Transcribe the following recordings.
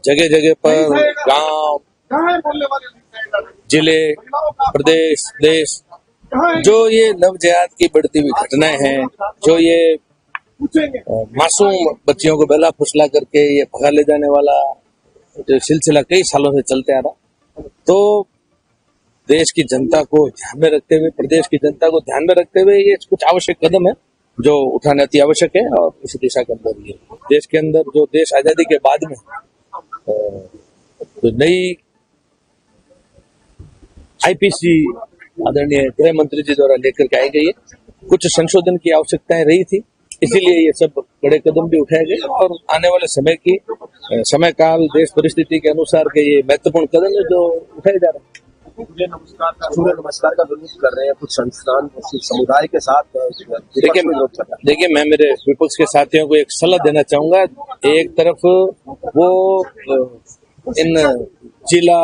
जगह जगह पर गांव, जिले, प्रदेश, देश, जो ये नवजात की बढ़ती हुई घटनाएं हैं, जो ये मासूम बच्चियों को बेला फुसला करके ये भगा ले जाने वाला जो सिलसिला कई सालों से चलते आ रहा, तो देश की जनता को ध्यान में रखते हुए, प्रदेश की जनता को ध्यान में रखते हुए ये कुछ आवश्यक कदम है जो उठाना अति आवश्यक है। और इसी दिशा के अंदर ये देश के अंदर जो देश आजादी के बाद में तो नई आईपीसी आदरणीय गृह मंत्री जी द्वारा लेकर के आई गई है, कुछ संशोधन की आवश्यकताएं रही थी, इसीलिए ये सब बड़े कदम भी उठाए गए और आने वाले समय काल देश परिस्थिति के अनुसार के ये महत्वपूर्ण कदम है जो उठाए जा रहे हैं। सूर्य नमस्कार का विरोध कर रहे हैं कुछ संस्थान समुदाय के साथ। देखिए मैं मेरे विपक्ष के साथियों को एक सलाह देना चाहूंगा। एक तरफ वो इन जिला,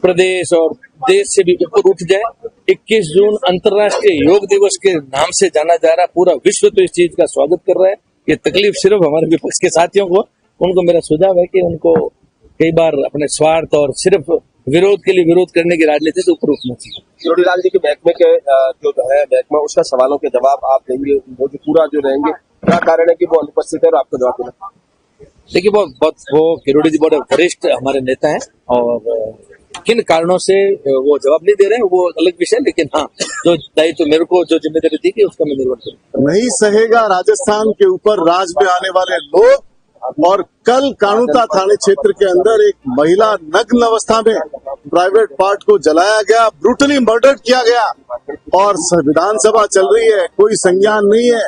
प्रदेश और देश से भी ऊपर उठ जाए। 21 जून अंतर्राष्ट्रीय योग दिवस के नाम से जाना जा रहा, पूरा विश्व तो इस चीज का स्वागत कर रहा है। ये तकलीफ सिर्फ हमारे विपक्ष के साथियों को, उनको मेरा सुझाव है कि उनको कई बार अपने स्वार्थ और सिर्फ विरोध के लिए विरोध करने की राजनीति से ऊपर उठना चाहिए। किरोड़ीलाल जी के महकमे के जो है महकमा, उसका सवालों के जवाब आप देंगे, वो जो पूरा जो रहेंगे, क्या कारण है कि वो अनुपस्थित है और आपको जवाब देना? देखिए वो किरोड़ी जी बड़े वरिष्ठ हमारे नेता हैं और किन कारणों से वो जवाब नहीं दे रहे हैं वो अलग विषय, लेकिन हाँ जो दायित्व मेरे को जो जिम्मेदारी दी गई उसका मैं निर्वहन करूंगा। नहीं सहेगा राजस्थान के ऊपर राज में आने वाले लोग। और कल कानूता थाने क्षेत्र के अंदर एक महिला नग्न अवस्था में प्राइवेट पार्ट को जलाया गया, ब्रूटली मर्डर किया गया और विधानसभा चल रही है, कोई संज्ञान नहीं है।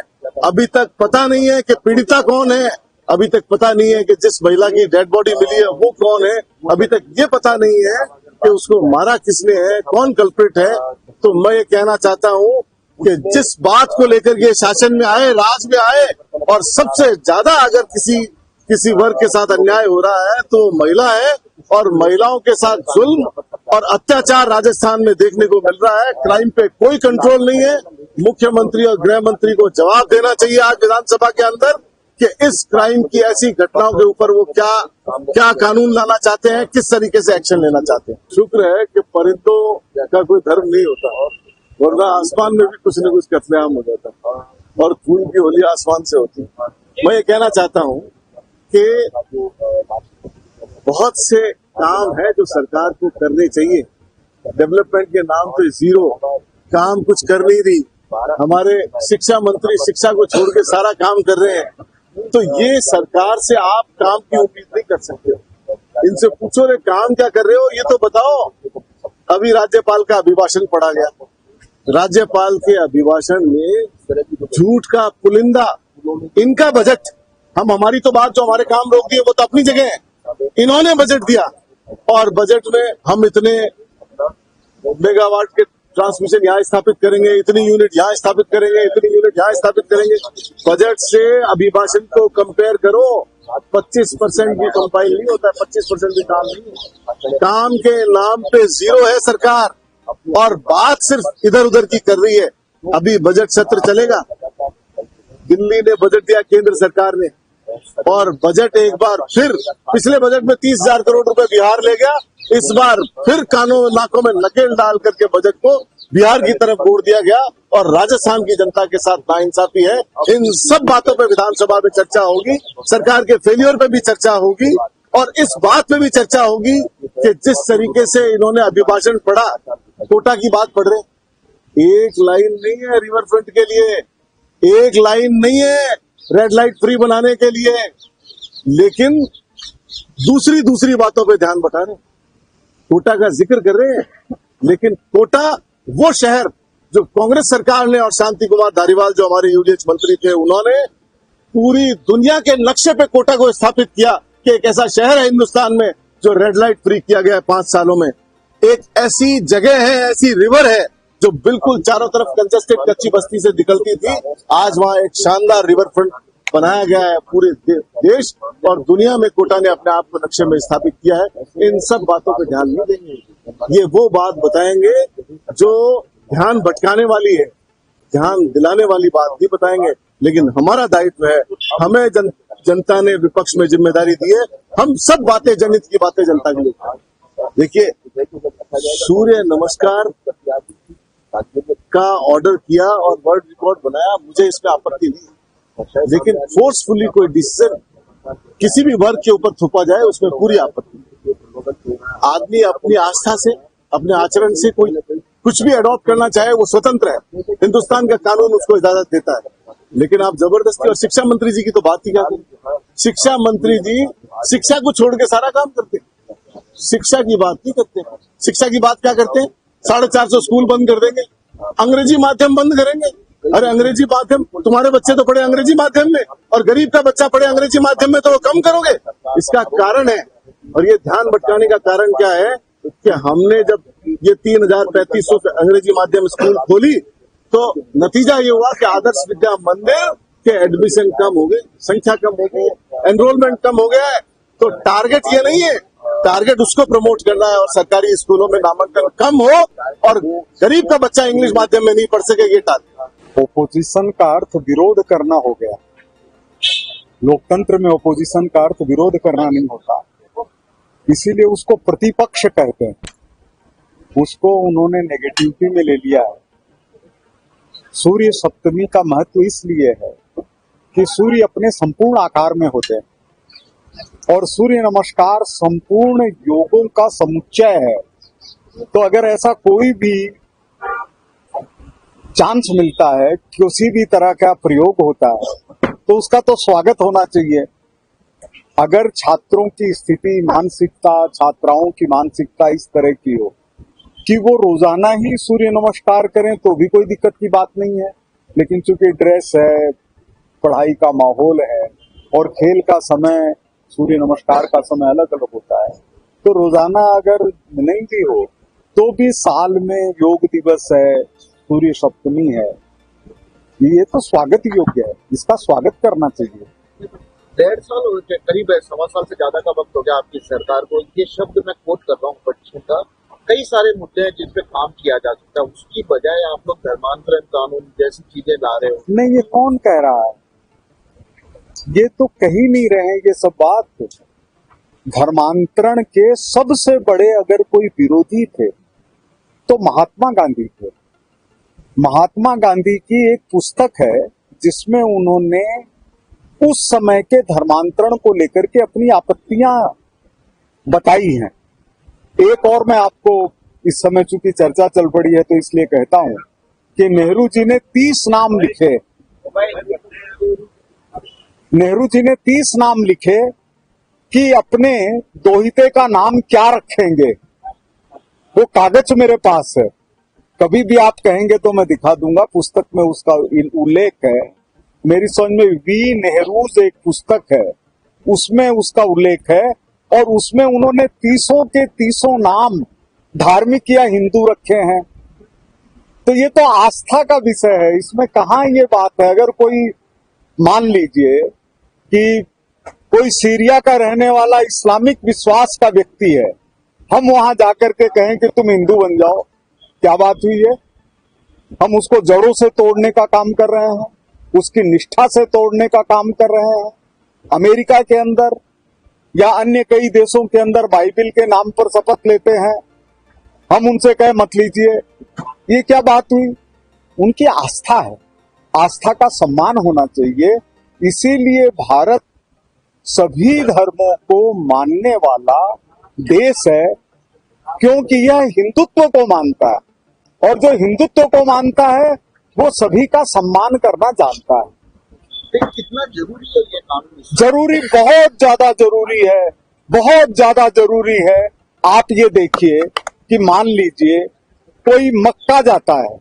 अभी तक पता नहीं है कि पीड़िता कौन है, अभी तक पता नहीं है कि जिस महिला की डेड बॉडी मिली है वो कौन है, अभी तक ये पता नहीं है कि उसको मारा किसने है, कौन कल्प्रिट है। तो मैं ये कहना चाहता हूँ कि जिस बात को लेकर ये शासन में आए, राज में आए, और सबसे ज्यादा अगर किसी वर्ग के साथ अन्याय हो रहा है तो महिला है, और महिलाओं के साथ जुल्म और अत्याचार राजस्थान में देखने को मिल रहा है। क्राइम पे कोई कंट्रोल नहीं है। मुख्यमंत्री और गृह मंत्री को जवाब देना चाहिए आज विधानसभा के अंदर कि इस क्राइम की ऐसी घटनाओं के ऊपर वो क्या कानून लाना चाहते हैं, किस तरीके से एक्शन लेना चाहते हैं। शुक्र है कि परिंदों का कोई धर्म नहीं होता, वरना आसमान में भी कुछ न कुछ कत्लेआम हो जाता और खून की होली आसमान से होती। मैं ये कहना चाहता हूँ कि बहुत से काम है जो सरकार को करने चाहिए। डेवलपमेंट के नाम पे जीरो, काम कुछ कर नहीं रही। हमारे शिक्षा मंत्री शिक्षा को छोड़ के सारा काम कर रहे हैं, तो ये सरकार से आप काम की उम्मीद नहीं कर सकते हो। इनसे पूछो रे काम क्या कर रहे हो, ये तो बताओ। अभी राज्यपाल का अभिभाषण पढ़ा गया, राज्यपाल के अभिभाषण में झूठ का पुलिंदा, इनका बजट, हमारी तो बात जो हमारे काम रोक दिए वो तो अपनी जगह है। इन्होंने बजट दिया और बजट में हम इतने मेगावाट के ट्रांसमिशन यहाँ स्थापित करेंगे, इतनी यूनिट यहाँ स्थापित करेंगे, इतनी यूनिट यहाँ स्थापित करेंगे। बजट से अभिभाषण को कंपेयर करो, 25% भी कंपाइल नहीं होता है, 25% भी काम नहीं। काम के नाम पे जीरो है सरकार और बात सिर्फ इधर उधर की कर रही है। अभी बजट सत्र चलेगा, दिल्ली ने बजट दिया केंद्र सरकार ने, और बजट एक बार फिर पिछले बजट में 30,000 करोड़ रुपए बिहार ले गया, इस बार फिर कानों नाकों में नकेल डाल करके बजट को बिहार की तरफ मोड़ दिया गया और राजस्थान की जनता के साथ नाइंसाफी है। इन सब बातों पे विधानसभा में चर्चा होगी, सरकार के फेलियर पे भी चर्चा होगी और इस बात पे भी चर्चा होगी कि जिस तरीके से इन्होंने अभिभाषण पढ़ा, कोटा की बात पढ़ रहे, एक लाइन नहीं है रिवर फ्रंट के लिए, एक लाइन नहीं है रेड लाइट फ्री बनाने के लिए, लेकिन दूसरी बातों पे ध्यान बटा रहे। कोटा का जिक्र कर रहे हैं, लेकिन कोटा वो शहर जो कांग्रेस सरकार ने और शांति कुमार धारीवाल जो हमारे यूडीएच मंत्री थे, उन्होंने पूरी दुनिया के नक्शे पे कोटा को स्थापित किया कि एक ऐसा शहर है हिंदुस्तान में जो रेड लाइट फ्री किया गया है 5 सालों में। एक ऐसी जगह है, ऐसी रिवर है जो बिल्कुल चारों तरफ कंजेस्टेड कच्ची बस्ती से निकलती थी, आज वहां एक शानदार रिवर फ्रंट बनाया गया है। पूरे देश और दुनिया में कोटा ने अपने आप को नक्शे में स्थापित किया है। इन सब बातों पे ध्यान नहीं देंगे, ये वो बात बताएंगे जो ध्यान भटकाने वाली है, ध्यान दिलाने वाली बात नहीं बताएंगे। लेकिन हमारा दायित्व है, हमें जनता ने विपक्ष में जिम्मेदारी दी है। हम सब बातें, जनहित की बातें जनता के लिए। देखिए, सूर्य नमस्कार का ऑर्डर किया और वर्ल्ड रिकॉर्ड बनाया, मुझे इसमें आपत्ति नहीं, लेकिन फोर्सफुली कोई डिसीजन किसी भी वर्ग के ऊपर थोपा जाए उसमें पूरी आपत्ति। आदमी अपनी आस्था से, अपने आचरण से कोई कुछ भी अडॉप्ट करना चाहे वो स्वतंत्र है, हिंदुस्तान का कानून उसको इजाजत देता है। लेकिन आप जबरदस्ती, और शिक्षा मंत्री जी की तो बात ही क्या करें। शिक्षा मंत्री जी शिक्षा को छोड़ के सारा काम करते हैं, शिक्षा की बात नहीं करते। शिक्षा की बात क्या करते हैं? 450 स्कूल बंद कर देंगे, अंग्रेजी माध्यम बंद करेंगे। अरे अंग्रेजी माध्यम, तुम्हारे बच्चे तो पढ़े अंग्रेजी माध्यम में, और गरीब का बच्चा पढ़े अंग्रेजी माध्यम में, तो वो कम करोगे? इसका कारण है, और ये ध्यान भटकाने का कारण क्या है कि हमने जब ये 3,3500 अंग्रेजी माध्यम स्कूल खोली तो नतीजा ये हुआ कि आदर्श विद्या मंदिर के एडमिशन कम हो गए, संख्या कम हो गई, एनरोलमेंट कम हो गया है। तो टारगेट ये नहीं है, टारगेट उसको प्रमोट करना है और सरकारी स्कूलों में नामांकन कम हो और गरीब का बच्चा इंग्लिश माध्यम में नहीं पढ़ सके, ये टारगेट। ओपोजिशन का अर्थ विरोध करना हो गया। लोकतंत्र में ओपोजिशन का अर्थ विरोध करना नहीं होता, इसीलिए उसको प्रतिपक्ष कहते हैं। उसको उन्होंने नेगेटिविटी में ले लिया है। सूर्य सप्तमी का महत्व इसलिए है कि सूर्य अपने संपूर्ण आकार में होते हैं और सूर्य नमस्कार संपूर्ण योगों का समुच्चय है। तो अगर ऐसा कोई भी चांस मिलता है, किसी भी तरह का प्रयोग होता है, तो उसका तो स्वागत होना चाहिए। अगर छात्रों की स्थिति, मानसिकता, छात्राओं की मानसिकता इस तरह की हो कि वो रोजाना ही सूर्य नमस्कार करें तो भी कोई दिक्कत की बात नहीं है। लेकिन चूंकि ड्रेस है, पढ़ाई का माहौल है और खेल का समय, सूर्य नमस्कार का समय अलग अलग होता है, तो रोजाना अगर नहीं भी हो तो भी साल में योग दिवस है, सूर्य सप्तमी है, ये तो स्वागत योग्य है, इसका स्वागत करना चाहिए। 1.5 साल हो गए, करीब 1.25 साल से ज्यादा का वक्त हो गया आपकी सरकार को। ये शब्द मैं कोट कर रहा हूँ बच्चों का, कई सारे मुद्दे हैं जिन पे काम किया जा सकता है, उसकी बजाय आप लोग धर्मांतरण कानून जैसी चीजें ला रहे हो। नहीं, ये कौन कह रहा है? ये तो कह ही नहीं रहे ये सब बात। धर्मांतरण के सबसे बड़े अगर कोई विरोधी थे तो महात्मा गांधी थे। महात्मा गांधी की एक पुस्तक है जिसमें उन्होंने उस समय के धर्मांतरण को लेकर के अपनी आपत्तियां बताई हैं। एक और मैं आपको, इस समय चूंकि चर्चा चल पड़ी है तो इसलिए कहता हूं कि नेहरू जी ने 30 नाम लिखे। नेहरू जी ने 30 नाम लिखे कि अपने दोहिते का नाम क्या रखेंगे। वो कागज मेरे पास है, कभी भी आप कहेंगे तो मैं दिखा दूंगा, पुस्तक में उसका उल्लेख है। मेरी समझ में वी नेहरूज एक पुस्तक है, उसमें उसका उल्लेख है और उसमें उन्होंने 30 के 30 नाम धार्मिक या हिंदू रखे हैं। तो ये तो आस्था का विषय है, इसमें कहाँ ये बात है। अगर कोई, मान लीजिए कि कोई सीरिया का रहने वाला इस्लामिक विश्वास का व्यक्ति है, हम वहां जाकर के कहें कि तुम हिंदू बन जाओ, क्या बात हुई है? हम उसको जड़ों से तोड़ने का काम कर रहे हैं, उसकी निष्ठा से तोड़ने का काम कर रहे हैं। अमेरिका के अंदर या अन्य कई देशों के अंदर बाइबिल के नाम पर शपथ लेते हैं, हम उनसे कहे मत लीजिए, ये क्या बात हुई? उनकी आस्था है, आस्था का सम्मान होना चाहिए। इसीलिए भारत सभी धर्मों को मानने वाला देश है, क्योंकि यह हिंदुत्व को मानता है, और जो हिंदुत्व को मानता है वो सभी का सम्मान करना जानता है। लेकिन कितना जरूरी है ये कानून? जरूरी, बहुत ज्यादा जरूरी है, बहुत ज्यादा जरूरी है। आप ये देखिए कि मान लीजिए कोई मक्का जाता है,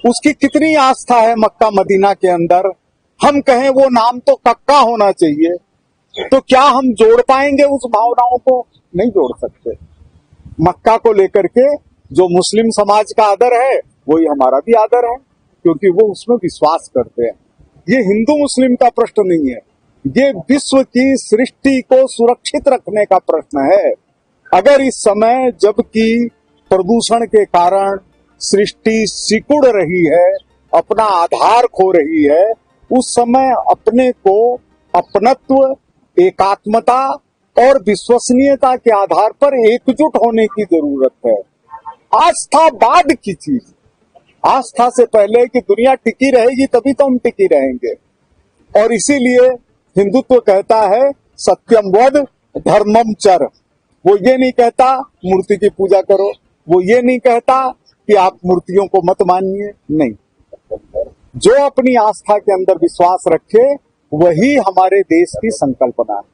उसकी कितनी आस्था है मक्का मदीना के अंदर, हम कहें वो नाम तो कक्का होना चाहिए, तो क्या हम जोड़ पाएंगे उस भावनाओं को? नहीं जोड़ सकते। मक्का को लेकर के जो मुस्लिम समाज का आदर है वही हमारा भी आदर है, क्योंकि वो उसमें विश्वास करते हैं। ये हिंदू मुस्लिम का प्रश्न नहीं है, ये विश्व की सृष्टि को सुरक्षित रखने का प्रश्न है। अगर इस समय जबकि प्रदूषण के कारण सृष्टि सिकुड़ रही है, अपना आधार खो रही है, उस समय अपने को अपनत्व, एकात्मता और विश्वसनीयता के आधार पर एकजुट होने की जरूरत है। आस्था बाद की चीज, आस्था से पहले कि दुनिया टिकी रहेगी तभी तो हम टिकी रहेंगे। और इसीलिए हिंदुत्व कहता है सत्यम वद धर्मम चर। वो ये नहीं कहता मूर्ति की पूजा करो, वो ये नहीं कहता कि आप मूर्तियों को मत मानिए, नहीं। जो अपनी आस्था के अंदर विश्वास रखे वही हमारे देश की संकल्पना है।